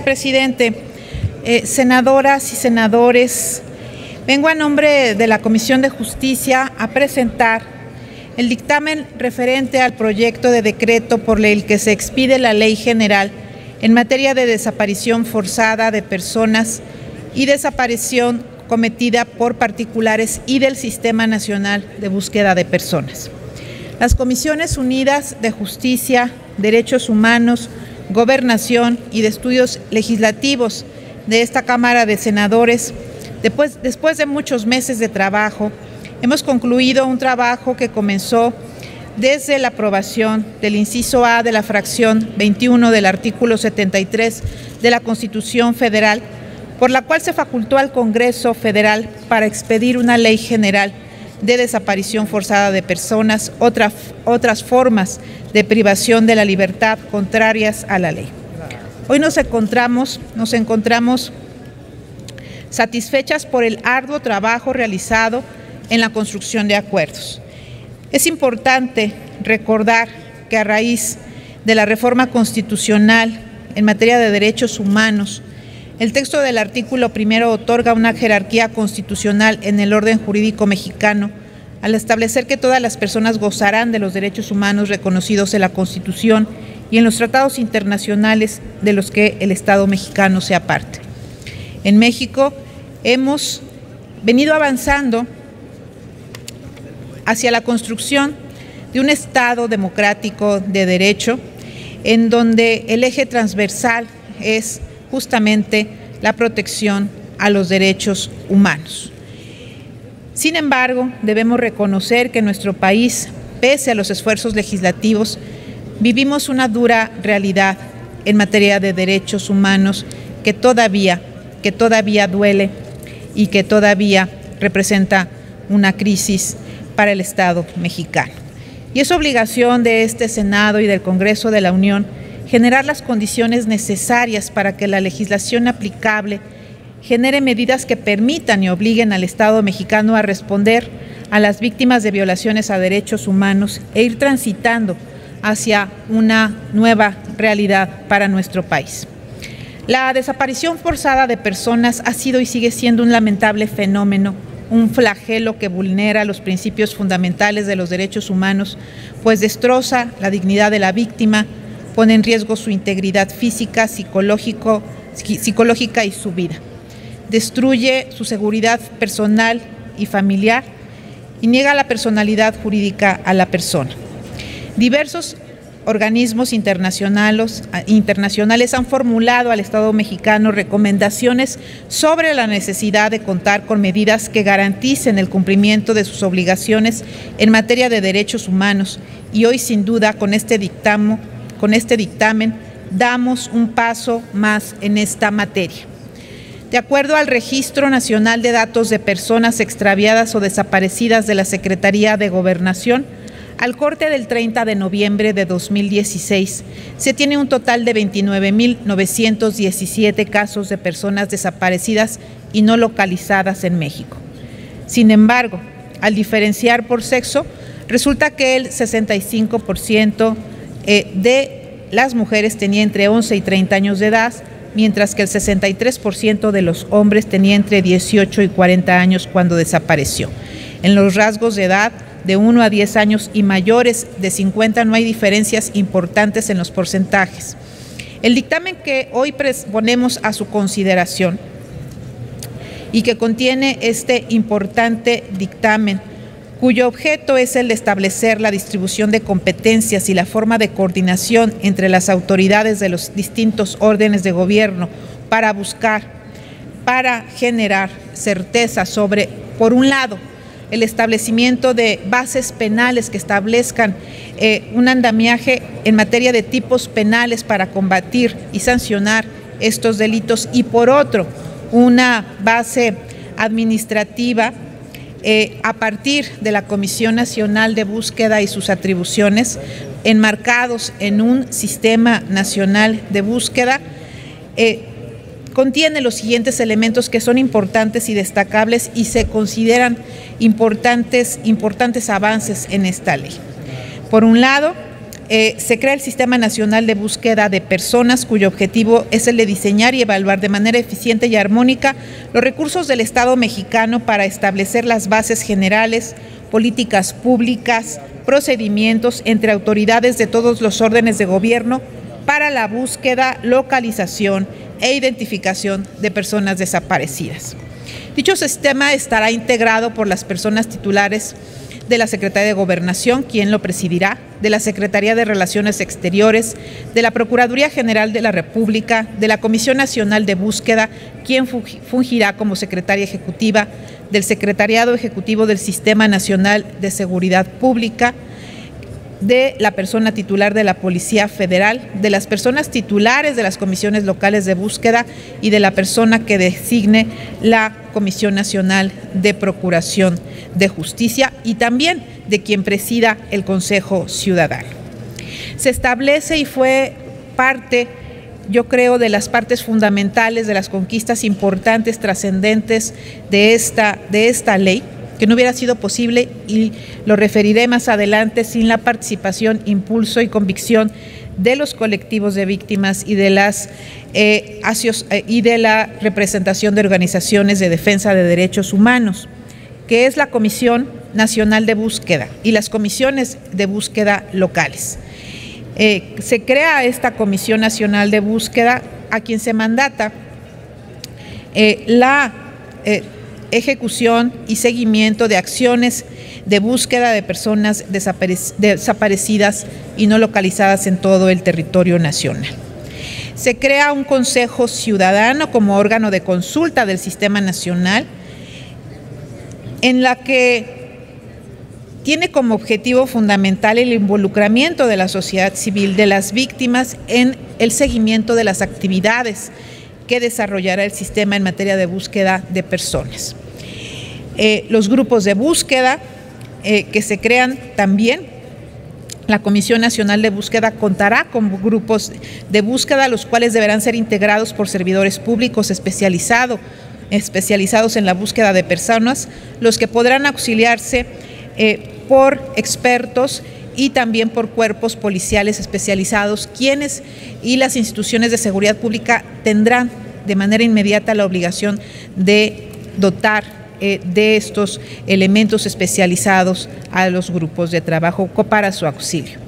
presidente. Senadoras y senadores, vengo a nombre de la Comisión de Justicia a presentar el dictamen referente al proyecto de decreto por el que se expide la Ley General en materia de desaparición forzada de personas y desaparición cometida por particulares y del Sistema Nacional de Búsqueda de Personas. Las Comisiones Unidas de Justicia, Derechos Humanos, Gobernación y de Estudios Legislativos de esta Cámara de Senadores, después de muchos meses de trabajo, hemos concluido un trabajo que comenzó desde la aprobación del inciso A de la fracción 21 del artículo 73 de la Constitución Federal, por la cual se facultó al Congreso Federal para expedir una ley general de desaparición forzada de personas, otras formas de privación de la libertad contrarias a la ley. Hoy nos encontramos satisfechas por el arduo trabajo realizado en la construcción de acuerdos. Es importante recordar que a raíz de la reforma constitucional en materia de derechos humanos, el texto del artículo primero otorga una jerarquía constitucional en el orden jurídico mexicano al establecer que todas las personas gozarán de los derechos humanos reconocidos en la Constitución y en los tratados internacionales de los que el Estado mexicano sea parte. En México hemos venido avanzando hacia la construcción de un Estado democrático de derecho, en donde el eje transversal es justamente la protección a los derechos humanos. Sin embargo, debemos reconocer que en nuestro país, pese a los esfuerzos legislativos, vivimos una dura realidad en materia de derechos humanos que todavía duele y que todavía representa una crisis para el Estado mexicano. Y es obligación de este Senado y del Congreso de la Unión generar las condiciones necesarias para que la legislación aplicable genere medidas que permitan y obliguen al Estado mexicano a responder a las víctimas de violaciones a derechos humanos e ir transitando hacia una nueva realidad para nuestro país. La desaparición forzada de personas ha sido y sigue siendo un lamentable fenómeno, un flagelo que vulnera los principios fundamentales de los derechos humanos, pues destroza la dignidad de la víctima, pone en riesgo su integridad física, psicológica y su vida. Destruye su seguridad personal y familiar y niega la personalidad jurídica a la persona. Diversos organismos internacionales han formulado al Estado mexicano recomendaciones sobre la necesidad de contar con medidas que garanticen el cumplimiento de sus obligaciones en materia de derechos humanos y hoy sin duda con este dictamen damos un paso más en esta materia. De acuerdo al Registro Nacional de Datos de Personas Extraviadas o Desaparecidas de la Secretaría de Gobernación, al corte del 30 de noviembre de 2016, se tiene un total de 29.917 casos de personas desaparecidas y no localizadas en México. Sin embargo, al diferenciar por sexo, resulta que el 65% de las mujeres tenía entre 11 y 30 años de edad, mientras que el 63% de los hombres tenía entre 18 y 40 años cuando desapareció. En los rasgos de edad, de 1 a 10 años y mayores de 50 no hay diferencias importantes en los porcentajes. El dictamen que hoy ponemos a su consideración y que contiene este importante dictamen, cuyo objeto es el de establecer la distribución de competencias y la forma de coordinación entre las autoridades de los distintos órdenes de gobierno para generar certeza sobre, por un lado, el establecimiento de bases penales que establezcan un andamiaje en materia de tipos penales para combatir y sancionar estos delitos y por otro, una base administrativa a partir de la Comisión Nacional de Búsqueda y sus atribuciones, enmarcados en un sistema nacional de búsqueda, contiene los siguientes elementos que son importantes y destacables y se consideran importantes avances en esta ley. Por un lado, se crea el Sistema Nacional de Búsqueda de Personas, cuyo objetivo es el de diseñar y evaluar de manera eficiente y armónica los recursos del Estado mexicano para establecer las bases generales, políticas públicas, procedimientos entre autoridades de todos los órdenes de gobierno para la búsqueda, localización e identificación de personas desaparecidas. Dicho sistema estará integrado por las personas titulares de la Secretaría de Gobernación, quien lo presidirá, de la Secretaría de Relaciones Exteriores, de la Procuraduría General de la República, de la Comisión Nacional de Búsqueda, quien fungirá como secretaria ejecutiva, del Secretariado Ejecutivo del Sistema Nacional de Seguridad Pública, de la persona titular de la Policía Federal, de las personas titulares de las comisiones locales de búsqueda y de la persona que designe la Comisión Nacional de Procuración de Justicia y también de quien presida el Consejo Ciudadano. Se establece y fue parte, yo creo, de las partes fundamentales de las conquistas importantes, trascendentes de esta ley, que no hubiera sido posible, y lo referiré más adelante, sin la participación, impulso y convicción de los colectivos de víctimas y de la representación de organizaciones de defensa de derechos humanos, que es la Comisión Nacional de Búsqueda y las comisiones de búsqueda locales. Se crea esta Comisión Nacional de Búsqueda, a quien se mandata la ejecución y seguimiento de acciones de búsqueda de personas desaparecidas y no localizadas en todo el territorio nacional. Se crea un Consejo Ciudadano como órgano de consulta del Sistema Nacional, en la que tiene como objetivo fundamental el involucramiento de la sociedad civil, de las víctimas, en el seguimiento de las actividades que desarrollará el sistema en materia de búsqueda de personas. Los grupos de búsqueda que se crean también, la Comisión Nacional de Búsqueda contará con grupos de búsqueda, los cuales deberán ser integrados por servidores públicos especializados en la búsqueda de personas, los que podrán auxiliarse por expertos y también por cuerpos policiales especializados, quienes y las instituciones de seguridad pública tendrán de manera inmediata la obligación de dotar de estos elementos especializados a los grupos de trabajo para su auxilio.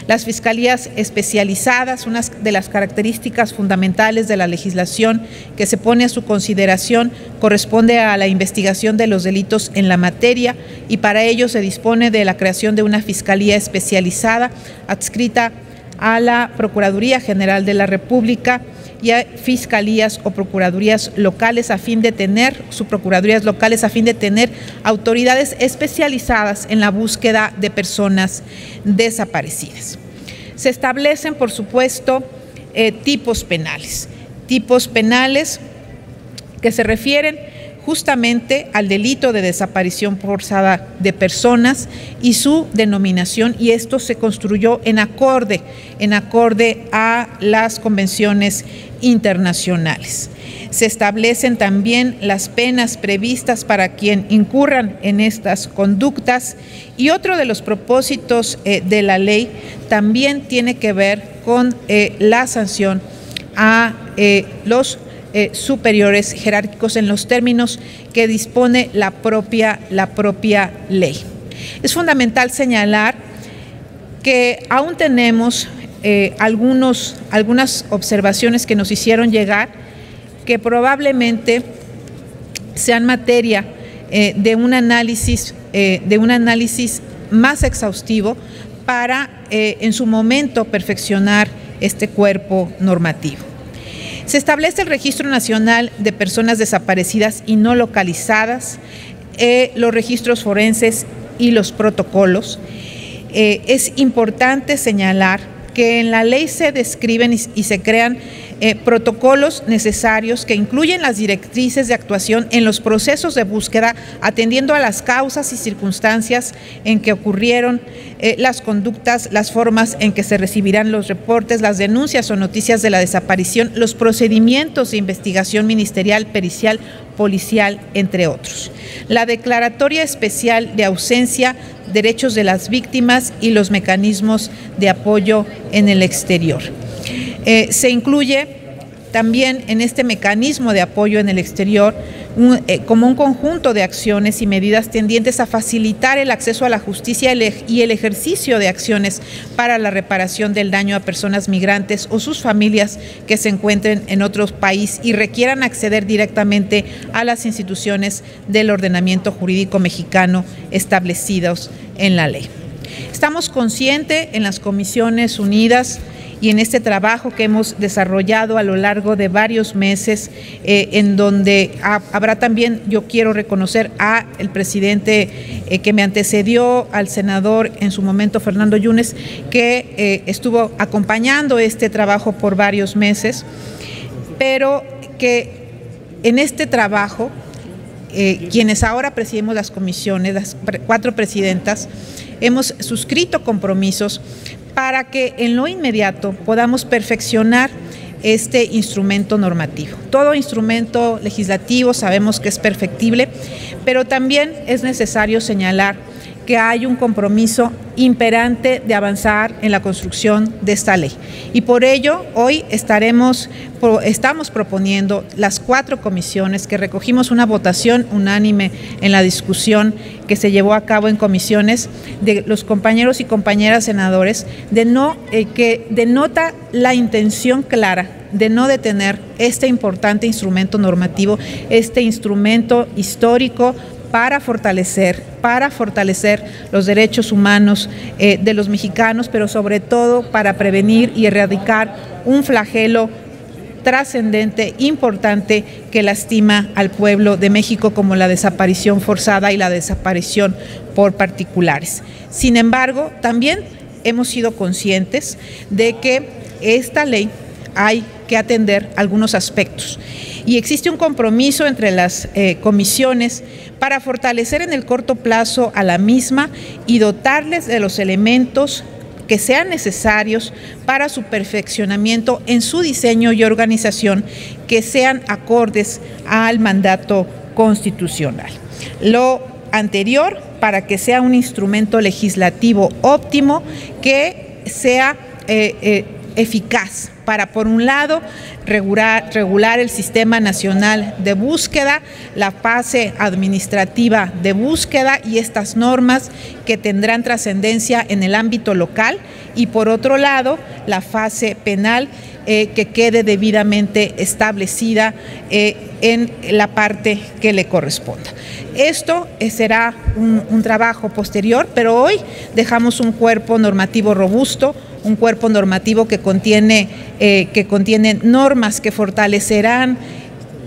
Las fiscalías especializadas, una de las características fundamentales de la legislación que se pone a su consideración, corresponde a la investigación de los delitos en la materia, y para ello se dispone de la creación de una fiscalía especializada adscrita a la Procuraduría General de la República y a fiscalías o procuradurías locales a fin de tener autoridades especializadas en la búsqueda de personas desaparecidas. Se establecen, por supuesto, tipos penales que se refieren justamente al delito de desaparición forzada de personas y su denominación, y esto se construyó en acorde a las convenciones internacionales. Se establecen también las penas previstas para quien incurran en estas conductas, y otro de los propósitos de la ley también tiene que ver con la sanción a los superiores jerárquicos en los términos que dispone la propia ley. Es fundamental señalar que aún tenemos algunas observaciones que nos hicieron llegar, que probablemente sean materia de un análisis más exhaustivo para en su momento perfeccionar este cuerpo normativo. Se establece el Registro Nacional de Personas Desaparecidas y No Localizadas, los registros forenses y los protocolos. Es importante señalar que en la ley se describen y se crean protocolos necesarios que incluyen las directrices de actuación en los procesos de búsqueda, atendiendo a las causas y circunstancias en que ocurrieron las conductas, las formas en que se recibirán los reportes, las denuncias o noticias de la desaparición, los procedimientos de investigación ministerial, pericial, policial, entre otros. La declaratoria especial de ausencia, derechos de las víctimas y los mecanismos de apoyo en el exterior. Se incluye también en este mecanismo de apoyo en el exterior como un conjunto de acciones y medidas tendientes a facilitar el acceso a la justicia y el ejercicio de acciones para la reparación del daño a personas migrantes o sus familias que se encuentren en otro país y requieran acceder directamente a las instituciones del ordenamiento jurídico mexicano establecidos en la ley. Estamos conscientes en las Comisiones Unidas y en este trabajo que hemos desarrollado a lo largo de varios meses, en donde habrá también, yo quiero reconocer al presidente que me antecedió, al senador en su momento Fernando Yunes, que estuvo acompañando este trabajo por varios meses, pero que en este trabajo, quienes ahora presidimos las comisiones, las 4 presidentas, hemos suscrito compromisos para que en lo inmediato podamos perfeccionar este instrumento normativo. Todo instrumento legislativo sabemos que es perfectible, pero también es necesario señalar que hay un compromiso imperante de avanzar en la construcción de esta ley. Y por ello, hoy estamos proponiendo las 4 comisiones que recogimos una votación unánime en la discusión que se llevó a cabo en comisiones de los compañeros y compañeras senadores, que denota la intención clara de no detener este importante instrumento normativo, este instrumento histórico para fortalecer los derechos humanos de los mexicanos, pero sobre todo para prevenir y erradicar un flagelo trascendente, importante, que lastima al pueblo de México, como la desaparición forzada y la desaparición por particulares. Sin embargo, también hemos sido conscientes de que esta ley hay que atender algunos aspectos. Y existe un compromiso entre las comisiones para fortalecer en el corto plazo a la misma y dotarles de los elementos que sean necesarios para su perfeccionamiento en su diseño y organización, que sean acordes al mandato constitucional. Lo anterior, para que sea un instrumento legislativo óptimo que sea eficaz para, por un lado, regular el Sistema Nacional de Búsqueda, la fase administrativa de búsqueda y estas normas que tendrán trascendencia en el ámbito local, y por otro lado, la fase penal que quede debidamente establecida en la parte que le corresponda. Esto será un trabajo posterior, pero hoy dejamos un cuerpo normativo robusto, un cuerpo normativo que contiene normas que fortalecerán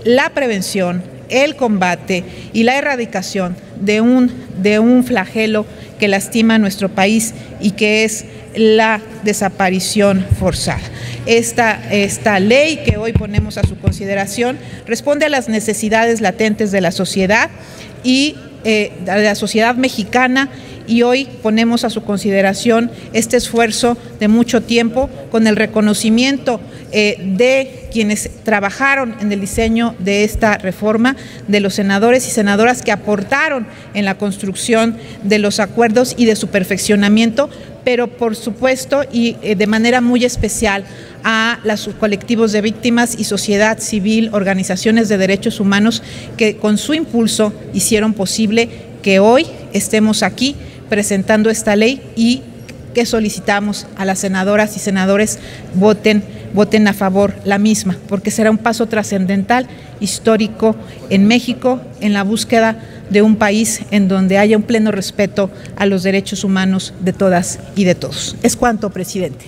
la prevención, el combate y la erradicación de un flagelo que lastima a nuestro país y que es la desaparición forzada. Esta ley que hoy ponemos a su consideración responde a las necesidades latentes de la sociedad y de la sociedad mexicana, y hoy ponemos a su consideración este esfuerzo de mucho tiempo con el reconocimiento de quienes trabajaron en el diseño de esta reforma, de los senadores y senadoras que aportaron en la construcción de los acuerdos y de su perfeccionamiento, pero por supuesto y de manera muy especial a los colectivos de víctimas y sociedad civil, organizaciones de derechos humanos que con su impulso hicieron posible que hoy estemos aquí presentando esta ley, y que solicitamos a las senadoras y senadores voten a favor la misma, porque será un paso trascendental, histórico en México, en la búsqueda de un país en donde haya un pleno respeto a los derechos humanos de todas y de todos. Es cuanto, presidente.